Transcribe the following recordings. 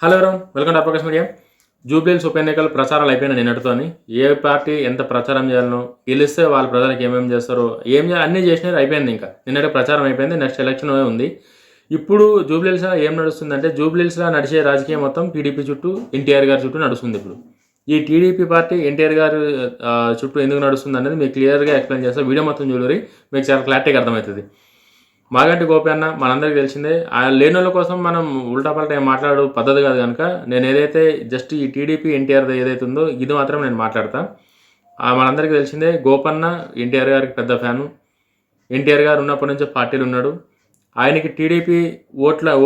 Hello everyone welcome to అప్రోగ్రెస్ media. Jubilee Hills ఉప ఎన్నికలు ప్రచారాలు అయిపోయినాయి నిన్నటితోని. ఏ పార్టీ ఎంత ప్రచారం చేయాలనో, గెలిస్తే వాళ్ళ ప్రజలకు ఏమేమి చేస్తారో, ఏం చేయాలి అన్నీ చేసినారు, అయిపోయింది. ఇంకా నిన్నటి ప్రచారం అయిపోయింది. నెక్స్ట్ ఎలక్షన్ ఉంది. ఇప్పుడు జూబ్లీహిల్స్లో ఏం నడుస్తుందంటే, జూబ్లీహిల్స్లో నడిచే రాజకీయం మొత్తం టీడీపీ చుట్టూ, ఎన్టీఆర్ గారి చుట్టూ నడుస్తుంది. ఇప్పుడు ఈ టీడీపీ పార్టీ ఎన్టీఆర్ గారు చుట్టూ ఎందుకు నడుస్తుంది అనేది మీకు క్లియర్గా ఎక్స్ప్లెయిన్ చేస్తాను. వీడియో మొత్తం చూడరి, మీకు చాలా క్లారిటీగా అర్థమవుతుంది. మాగంటి గోపి అన్న మనందరికీ తెలిసిందే. లేని వాళ్ళ కోసం మనం ఉల్టాపల్టా ఏం మాట్లాడు పద్ధతి కాదు కనుక నేను ఏదైతే జస్ట్ ఈ టీడీపీ ఎన్టీఆర్ ఏదైతే ఉందో ఇది మాత్రం నేను మాట్లాడతా. మనందరికీ తెలిసిందే, గోపన్న ఎన్టీఆర్ గారికి పెద్ద ఫ్యాను. ఎన్టీఆర్ గారు ఉన్నప్పటి నుంచి పార్టీలు ఉన్నాడు. ఆయనకి టీడీపీ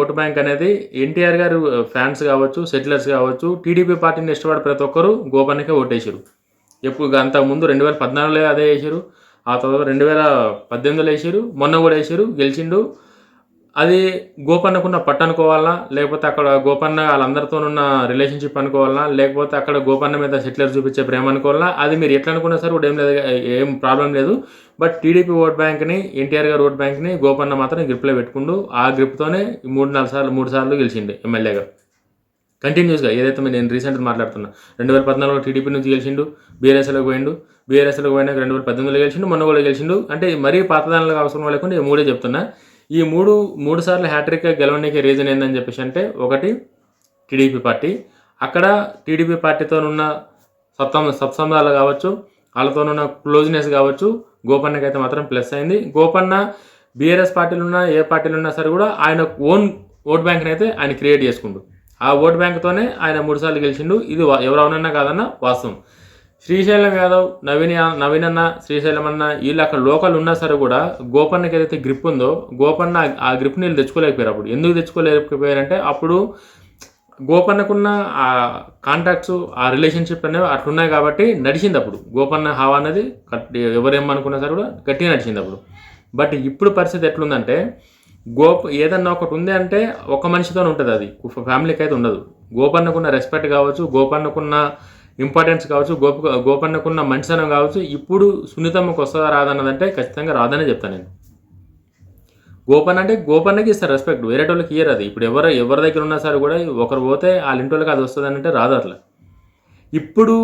ఓటు బ్యాంక్ అనేది ఎన్టీఆర్ గారు ఫ్యాన్స్ కావచ్చు, సెటిలర్స్ కావచ్చు, టీడీపీ పార్టీని ఇష్టపడే ప్రతి ఒక్కరు గోపన్నకే ఓటేసారు. ఎప్పుడు అంతకుముందు 2014లో అదే వేసారు. ఆ తర్వాత 2018లో వేసారు, మొన్న కూడా వేసారు, గెలిచిండు. అది గోపన్నకున్న పట్టు అనుకోవాలా, లేకపోతే అక్కడ గోపన్న వాళ్ళందరితోనున్న రిలేషన్షిప్ అనుకోవాలా, లేకపోతే అక్కడ గోపన్న మీద సెటిలర్ చూపించే ప్రేమ అనుకోవాలా, అది మీరు ఎట్లా అనుకున్నా సరే కూడా ఏం లేదు, ఏం ప్రాబ్లం లేదు. బట్ టీడీపీ ఓట్ బ్యాంక్ని, ఎన్టీఆర్ గారు ఓట్ బ్యాంక్ని గోపన్న మాత్రం గ్రిప్లో పెట్టుకుండు. ఆ గ్రిప్తోనే 3 సార్లు గెలిచిండు ఎమ్మెల్యేగా కంటిన్యూస్గా. ఏదైతే నేను రీసెంట్గా మాట్లాడుతున్నా, 2014లో టీడీపీ నుంచి గెలిచిండు, బీఆర్ఎస్లోకి పోయిండు, బీఆర్ఎస్లోకి పోయినాక 2018లో గెలిచిండు, మొన్న కూడా గెలిచిండు. అంటే మరీ పాతదానికి అవసరం లేకుండా ఈ మూడే చెప్తున్నా. ఈ మూడు సార్లు హ్యాట్రిక్గా గెలవడానికి రీజన్ ఏందని చెప్పేసి అంటే, ఒకటి టీడీపీ పార్టీ. అక్కడ టీడీపీ పార్టీతోనున్న సత్సంబంధాలు కావచ్చు, వాళ్ళతోనున్న క్లోజ్నెస్ కావచ్చు, గోపన్నకి అయితే మాత్రం ప్లస్ అయింది. గోపన్న బీఆర్ఎస్ పార్టీలు ఉన్నా, ఏ పార్టీలు ఉన్నా సరే కూడా ఆయన ఓన్ ఓట్ బ్యాంక్ని అయితే ఆయన క్రియేట్ చేసుకుండు. ఆ ఓట్ బ్యాంక్తోనే ఆయన 3 సార్లు గెలిచిండు. ఇది ఎవరు అవునన్నా కాదన్నా వాస్తవం. శ్రీశైలం యాదవ్, నవీన్ అన్న, శ్రీశైలం అన్న వీళ్ళు అక్కడ లోకల్ ఉన్నా సరే కూడా గోపన్నకి ఏదైతే గ్రిప్ ఉందో, గోపన్న ఆ గ్రిప్ని వీళ్ళు తెచ్చుకోలేకపోయారు. అప్పుడు ఎందుకు తెచ్చుకోలేకపోయారంటే, అప్పుడు గోపన్నకున్న ఆ కాంటాక్ట్స్, ఆ రిలేషన్షిప్ అనేవి అట్లున్నాయి కాబట్టి నడిచింది. అప్పుడు గోపన్న హావా అనేది ఎవరేమనుకున్నా సరే కూడా గట్టిగా నడిచింది అప్పుడు. బట్ ఇప్పుడు పరిస్థితి ఎట్లుందంటే, ఏదన్నా ఒకటి ఉంది అంటే ఒక మనిషితో ఉంటుంది, అది ఫ్యామిలీకి అయితే ఉండదు. గోపన్నకున్న రెస్పెక్ట్ కావచ్చు, గోపన్నకున్న ఇంపార్టెన్స్ కావచ్చు, గోపన్నకున్న మంచితనం కావచ్చు, ఇప్పుడు సునీతమ్మకు వస్తుందా రాదన్నదంటే ఖచ్చితంగా రాదనే చెప్తాను నేను. గోపన్నకి ఇస్తారు రెస్పెక్ట్, వేరే వాళ్ళకి ఇయ్యరు. అది ఇప్పుడు ఎవరి దగ్గర ఉన్నా సరే కూడా ఒకరు పోతే వాళ్ళ ఇంటి వాళ్ళకి అది వస్తుంది అంటే రాదు అట్లా. ఇప్పుడు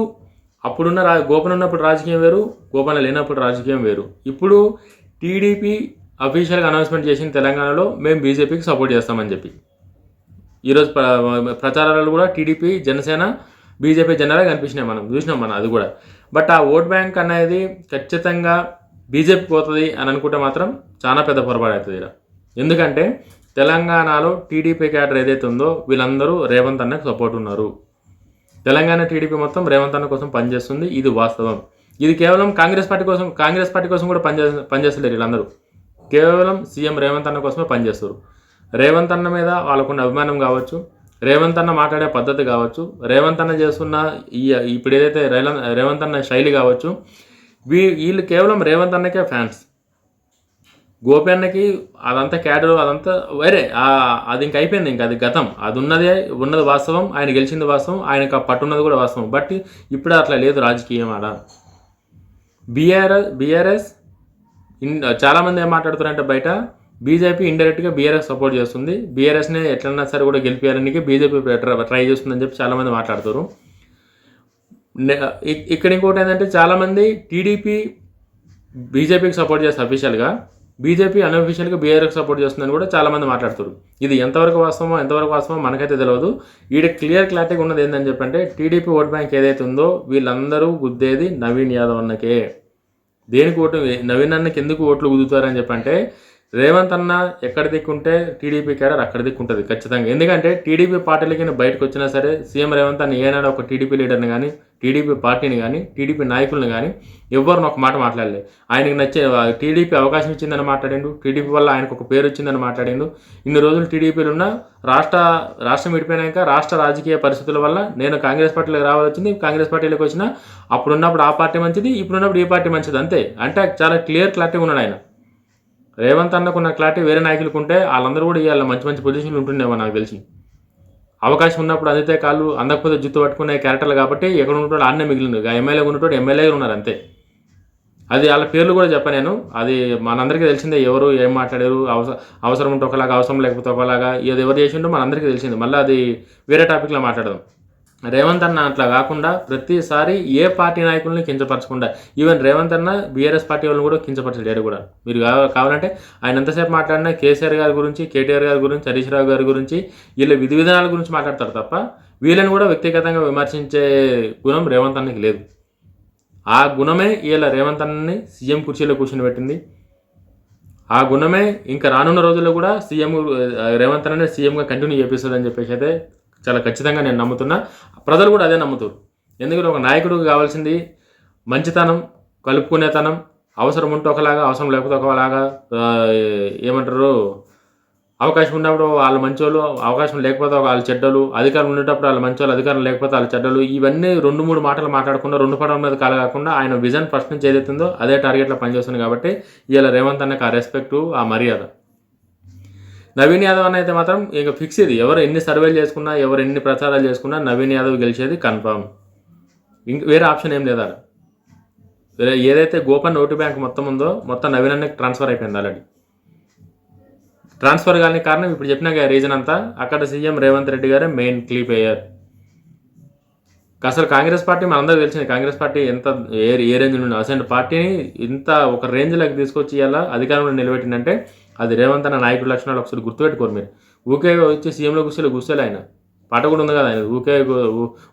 అప్పుడున్న గోపన్న ఉన్నప్పుడు రాజకీయం వేరు, గోపన్న లేనప్పుడు రాజకీయం వేరు. ఇప్పుడు టీడీపీ అఫీషియల్గా అనౌన్స్మెంట్ చేసిన తెలంగాణలో మేము బీజేపీకి సపోర్ట్ చేస్తామని చెప్పి ఈరోజు ప్రచారాలు కూడా టీడీపీ, జనసేన, బీజేపీ జెండాలే కనిపించినాయి, మనం చూసినాం అది కూడా. బట్ ఆ ఓట్ బ్యాంక్ అనేది ఖచ్చితంగా బీజేపీకి పోతుంది అని అనుకుంటే మాత్రం చాలా పెద్ద పొరపాటు అవుతుంది ఇక్కడ. ఎందుకంటే తెలంగాణలో టీడీపీ క్యాడర్ ఏదైతే ఉందో వీళ్ళందరూ రేవంత్ అన్నకు సపోర్ట్ ఉన్నారు. తెలంగాణ టీడీపీ మొత్తం రేవంత్ అన్న కోసం పనిచేస్తుంది, ఇది వాస్తవం. ఇది కేవలం కాంగ్రెస్ పార్టీ కోసం కూడా పనిచేస్తలేరు వీళ్ళందరూ. కేవలం సీఎం రేవంత్ అన్న కోసమే పనిచేస్తారు. రేవంత్ అన్న మీద వాళ్ళకున్న అభిమానం కావచ్చు, రేవంత్ అన్న మాట్లాడే పద్ధతి కావచ్చు, రేవంత్ అన్న చేస్తున్న ఇప్పుడు ఏదైతే రేవంత్ అన్న శైలి కావచ్చు, వీళ్ళు కేవలం రేవంత్ అన్నకే ఫ్యాన్స్. గోపి అన్నకి అదంతా క్యాడర్, అదంతా వేరే, అది ఇంక అయిపోయింది. ఇంకా అది గతం. అది ఉన్నది వాస్తవం. ఆయన గెలిచింది వాస్తవం, ఆయనకు పట్టున్నది కూడా వాస్తవం. బట్ ఇప్పుడు అట్లా లేదు రాజకీయం ఆడ. బీఆర్ఎస్ చాలామంది ఏం మాట్లాడుతున్నారంటే, బయట బీజేపీ ఇండైరెక్ట్గా బీఆర్ఎస్ సపోర్ట్ చేస్తుంది, బీఆర్ఎస్ని ఎట్లన్నా సరే కూడా గెలిపించాలని బీజేపీ ట్రై చేస్తుందని చెప్పి చాలామంది మాట్లాడుతారు. ఇక్కడ ఇంకోటి ఏంటంటే, చాలామంది టీడీపీ బీజేపీకి సపోర్ట్ చేస్తారు అఫీషియల్గా, బీజేపీ అన్అఫీషియల్గా బీఆర్ఎస్కి సపోర్ట్ చేస్తుందని కూడా చాలామంది మాట్లాడుతారు. ఇది ఎంతవరకు వాస్తవమో మనకైతే తెలియదు. క్లారిటీగా ఉన్నది ఏంటని చెప్పంటే, టీడీపీ ఓట్ బ్యాంక్ ఏదైతే ఉందో వీళ్ళందరూ గుద్దేది నవీన్ యాదవ్ అన్నకే. దేనికి ఓటు, నవీన్ అన్నకి ఎందుకు ఓట్లు కుదుతారని చెప్పంటే, రేవంత్ అన్న ఎక్కడ దిక్కుంటే టీడీపీ క్యాడర్ అక్కడ దిక్కుంటుంది ఖచ్చితంగా. ఎందుకంటే టీడీపీ పార్టీలకి బయటకు వచ్చినా సరే సీఎం రేవంత్ అన్న ఏనాడు ఒక టీడీపీ లీడర్ని కానీ, టీడీపీ పార్టీని కానీ, టీడీపీ నాయకులను కానీ ఎవరిని ఒక మాట మాట్లాడలేదు. ఆయనకు నచ్చే టీడీపీ అవకాశం ఇచ్చిందని మాట్లాడిండు, టీడీపీ వల్ల ఆయనకు ఒక పేరు వచ్చిందని మాట్లాడిండు. ఇన్ని రోజులు టీడీపీలు ఉన్న రాష్ట్రం విడిపోయినాక రాష్ట్ర రాజకీయ పరిస్థితుల వల్ల నేను కాంగ్రెస్ పార్టీలోకి రావాల్సింది, కాంగ్రెస్ పార్టీలోకి వచ్చిన అప్పుడున్నప్పుడు ఆ పార్టీ మంచిది, ఇప్పుడున్నప్పుడు ఈ పార్టీ మంచిది, అంతే. అంటే చాలా క్లారిటీగా ఉన్నాడు ఆయన. రేవంత్ అన్నకున్న క్లారిటీ వేరే నాయకులకు ఉంటే వాళ్ళందరూ కూడా ఇవాళ మంచి పొజిషన్లు ఉంటుండేవో నాకు తెలిసి. అవకాశం ఉన్నప్పుడు అందితే కాళ్ళు, అందకపోతే జుత్తు పట్టుకునే క్యారెక్టర్లు కాబట్టి ఎక్కడ ఉన్నట్టు ఆడనే మిగిలింది. ఎమ్మెల్యేగా ఉన్నట్టు ఎమ్మెల్యేగా ఉన్నారు అంతే. అది వాళ్ళ పేర్లు కూడా చెప్పను నేను. అది మనందరికీ తెలిసిందే ఎవరు ఏం మాట్లాడారు. అవసరం ఉంటే ఒకలాగా, అవసరం లేకపోతే ఒకలాగా, ఏది ఎవరు చేసిండో మనందరికీ తెలిసింది. మళ్ళీ అది వేరే టాపిక్లో మాట్లాడదాం. రేవంత్ అన్న అట్లా కాకుండా ప్రతిసారి ఏ పార్టీ నాయకుల్ని కించపరచకుండా, ఈవెన్ రేవంత్ అన్న బీఆర్ఎస్ పార్టీ వాళ్ళని కూడా కించపరచలేడు కూడా. మీరు కావాలంటే ఆయన ఎంతసేపు మాట్లాడినా కేసీఆర్ గారి గురించి, కేటీఆర్ గారి గురించి, హరీష్ రావు గారి గురించి, వీళ్ళ విధి విధానాల గురించి మాట్లాడతారు తప్ప వీళ్ళని కూడా వ్యక్తిగతంగా విమర్శించే గుణం రేవంత్ అన్నకి లేదు. ఆ గుణమే వీళ్ళ రేవంత్ అన్నని సీఎం కుర్చీలో కూర్చొని పెట్టింది. ఆ గుణమే ఇంకా రానున్న రోజుల్లో కూడా రేవంత్ అన్ననే సీఎంగా కంటిన్యూ చేపిస్తుందని చెప్పేసి అయితే చాలా ఖచ్చితంగా నేను నమ్ముతున్నా. ప్రజలు కూడా అదే నమ్ముతారు. ఎందుకంటే ఒక నాయకుడికి కావాల్సింది మంచితనం, కలుపుకునేతనం, అవసరం ఉంటే ఒకలాగా, అవసరం లేకపోతే ఒకలాగా, ఏమంటారు, అవకాశం ఉన్నప్పుడు వాళ్ళు మంచోళ్ళు, అవకాశం లేకపోతే వాళ్ళు చెడ్డలు, అధికారం ఉండేటప్పుడు వాళ్ళు మంచోళ్ళు, అధికారం లేకపోతే వాళ్ళు చెడ్డలు. ఇవన్నీ 2-3 మాటలు మాట్లాడకుండా, 2 పడవ మీద కాకుండా ఆయన విజన్ ఫస్ట్ నుంచి ఏదైతుందో అదే టార్గెట్లో పనిచేస్తుంది. కాబట్టి ఇలా రేవంత్ అన్నకి ఆ రెస్పెక్టు, ఆ మర్యాద. నవీన్ యాదవ్ అన్న అయితే మాత్రం ఇక ఫిక్స్. ఇది ఎవరు ఎన్ని సర్వేలు చేసుకున్నా, ఎవరు ఎన్ని ప్రచారాలు చేసుకున్నా నవీన్ యాదవ్ గెలిచేది కన్ఫామ్. వేరే ఆప్షన్ ఏం లేదా. ఏదైతే గోపన్ ఓటు బ్యాంక్ మొత్తం ఉందో మొత్తం నవీన్ అన్నకి ట్రాన్స్ఫర్ అయిపోయింది ఆల్రెడీ. ట్రాన్స్ఫర్ కానీ కారణం ఇప్పుడు చెప్పిన రీజన్ అంతా అక్కడ సీఎం రేవంత్ రెడ్డి గారే మెయిన్ క్లీ ప్లేయర్. అసలు కాంగ్రెస్ పార్టీ మనందరికీ తెలిసింది. కాంగ్రెస్ పార్టీ ఎంత ఏ రేంజ్లో ఉంది, అసలు పార్టీని ఇంత ఒక రేంజ్లోకి తీసుకొచ్చి ఇలా అధికారంలో నిలబెట్టిందంటే అది రేవంత్ అన్న నాయకుడి లక్షణాలు ఒకసారి గుర్తుపెట్టుకోరు మీరు. ఊకే వచ్చి సీఎంలో కూర్చోలే ఆయన. పాట కూడా ఉంది కదా ఆయన,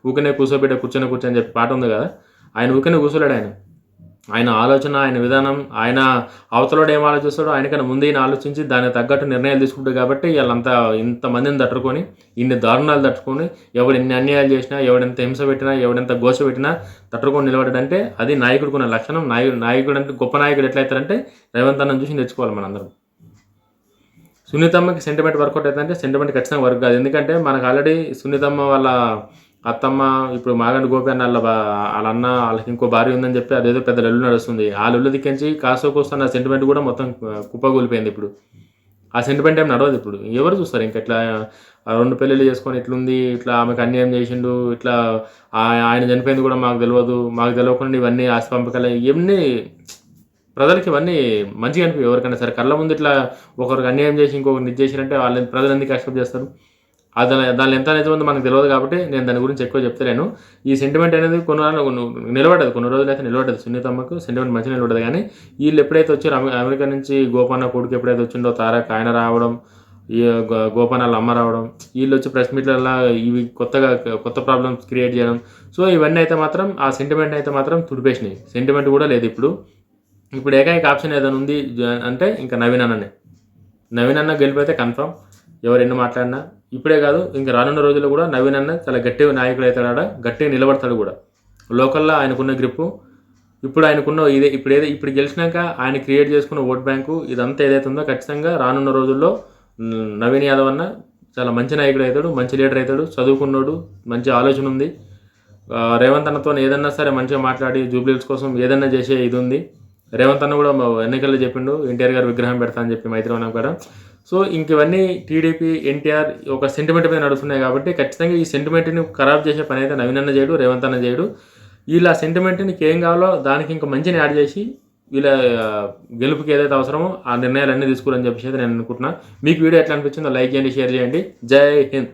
ఊకనే కూర్చొని చెప్పి పాట ఉంది కదా. ఆయన ఊకనే కూర్చోలేడు. ఆయన ఆలోచన, ఆయన విధానం, ఆయన అవతలోడు ఏం ఆలోచిస్తాడో ఆయనకన్నా ముందే ఈయన ఆలోచించి దానికి తగ్గట్టు నిర్ణయాలు తీసుకుంటాడు. కాబట్టి వీళ్ళంతా ఇంతమందిని తట్టుకొని, ఇన్ని దారుణాలు తట్టుకొని, ఎవడు ఎన్ని అన్యాయాలు చేసినా, ఎవడెంత హింస పెట్టినా, ఎవడెంత గోస పెట్టినా తట్టుకొని నిలబడ్డాడంటే అది నాయకుడికున్న లక్షణం. నాయకుడు అంటే గొప్ప నాయకుడు ఎట్లయితారంటే రేవంత్ అన్నను చూసి తెచ్చుకోవాలి మనందరం. సునీతమ్మకి సెంటిమెంట్ వర్కౌట్ అవుతుందంటే సెంటిమెంట్ ఖచ్చితంగా వర్క్ కాదు. ఎందుకంటే మనకు ఆల్రెడీ సునీతమ్మ వాళ్ళ అత్తమ్మ, ఇప్పుడు మాగంటి గోపి అన్న వాళ్ళ అన్న వాళ్ళకి ఇంకో భార్య ఉందని చెప్పి అదేదో పెద్ద లొల్లు నడుస్తుంది. ఆ లొల్లు దిక్కించి కాస్తోకొస్తున్న సెంటిమెంట్ కూడా మొత్తం కుప్పగూలిపోయింది. ఇప్పుడు ఆ సెంటిమెంట్ ఏం నడవదు. ఇప్పుడు ఎవరు చూస్తారు ఇంకా ఇట్లా 2 పెళ్ళిళ్ళు చేసుకొని ఇట్లుంది, ఇట్లా ఆమెకు అన్యాయం చేసిండు, ఇట్లా ఆయన చనిపోయింది కూడా మాకు తెలియకుండా ఇవన్నీ ఆస్తి పంపకాలు, ఇవన్నీ ప్రజలకి ఇవన్నీ మంచిగా అనిపి ఎవరికైనా సరే. కళ్ళ ముందు ఇట్లా ఒకరికి అన్యాయం చేసి ఇంకొకరిని ఇది చేసినంటే వాళ్ళని ప్రజలు ఎందుకు యాక్సెప్ట్ చేస్తారు? దానిలో ఎంత నిజం ఉందో మనకు తెలియదు. కాబట్టి నేను దాని గురించి ఎక్కువ చెప్తలేను. ఈ సెంటిమెంట్ అనేది నిలబడ్డది, కొన్ని రోజులు అయితే నిలబడ్డది. సునీతమ్మకు సెంటిమెంట్ మంచిగా నిలబడ్డది. కానీ వీళ్ళు ఎప్పుడైతే వచ్చారో అమెరికా నుంచి గోపన్న కొడుకు ఎప్పుడైతే వచ్చిండో తారక్, ఆయన రావడం, ఈ గోపన్న వాళ్ళ అమ్మ రావడం, వీళ్ళు వచ్చి ప్రెస్ మీట్లలో ఇవి కొత్త ప్రాబ్లమ్స్ క్రియేట్ చేయడం. సో ఇవన్నీ అయితే మాత్రం ఆ సెంటిమెంట్ అయితే మాత్రం తుడిపేసినాయి. సెంటిమెంట్ కూడా లేదు ఇప్పుడు ఏకైక ఆప్షన్ ఏదైనా ఉంది అంటే ఇంకా నవీన్ అన్న గెలిపోతే కన్ఫర్మ్. ఎవరు ఎన్ని మాట్లాడినా ఇప్పుడే కాదు, ఇంకా రానున్న రోజుల్లో కూడా నవీన్ అన్న చాలా గట్టిగా నాయకుడు అవుతాడా, గట్టిగా నిలబడతాడు కూడా. లోకల్లో ఆయనకున్న గ్రిప్పు, ఇప్పుడు ఆయనకున్న ఇప్పుడు గెలిచినాక ఆయన క్రియేట్ చేసుకున్న ఓట్ బ్యాంకు, ఇదంతా ఏదైతే ఉందో ఖచ్చితంగా రానున్న రోజుల్లో నవీన్ యాదవ్ అన్న చాలా మంచి నాయకుడు అవుతాడు, మంచి లీడర్ అవుతాడు, చదువుకున్నాడు, మంచి ఆలోచన ఉంది. రేవంత్ అన్నతో ఏదన్నా సరే మంచిగా మాట్లాడి జూబ్లీహిల్స్ కోసం ఏదన్నా చేసే ఇది ఉంది. రేవంత్ అన్న కూడా ఎన్నికల్లో చెప్పిండు ఎన్టీఆర్ గారు విగ్రహం పెడతా అని చెప్పి మైత్రివనం కూడా. సో ఇంక ఇవన్నీ టీడీపీ, ఎన్టీఆర్ ఒక సెంటిమెంట్ మీద నడుస్తున్నాయి. కాబట్టి ఖచ్చితంగా ఈ సెంటిమెంట్ని ఖరాబ్ చేసే పని అయితే నవీన్ అన్న చేయడు, రేవంత్ అన్న చేయడు. వీళ్ళ సెంటిమెంట్ని ఏం కావాలో దానికి ఇంకా మంచిని యాడ్ చేసి వీళ్ళ గెలుపుకి ఏదైతే అవసరమో ఆ నిర్ణయాలన్నీ తీసుకోవాలని చెప్పేసి నేను అనుకుంటున్నా. మీకు వీడియో ఎట్లా అనిపించిందో లైక్ చేయండి, షేర్ చేయండి. జై హింద్.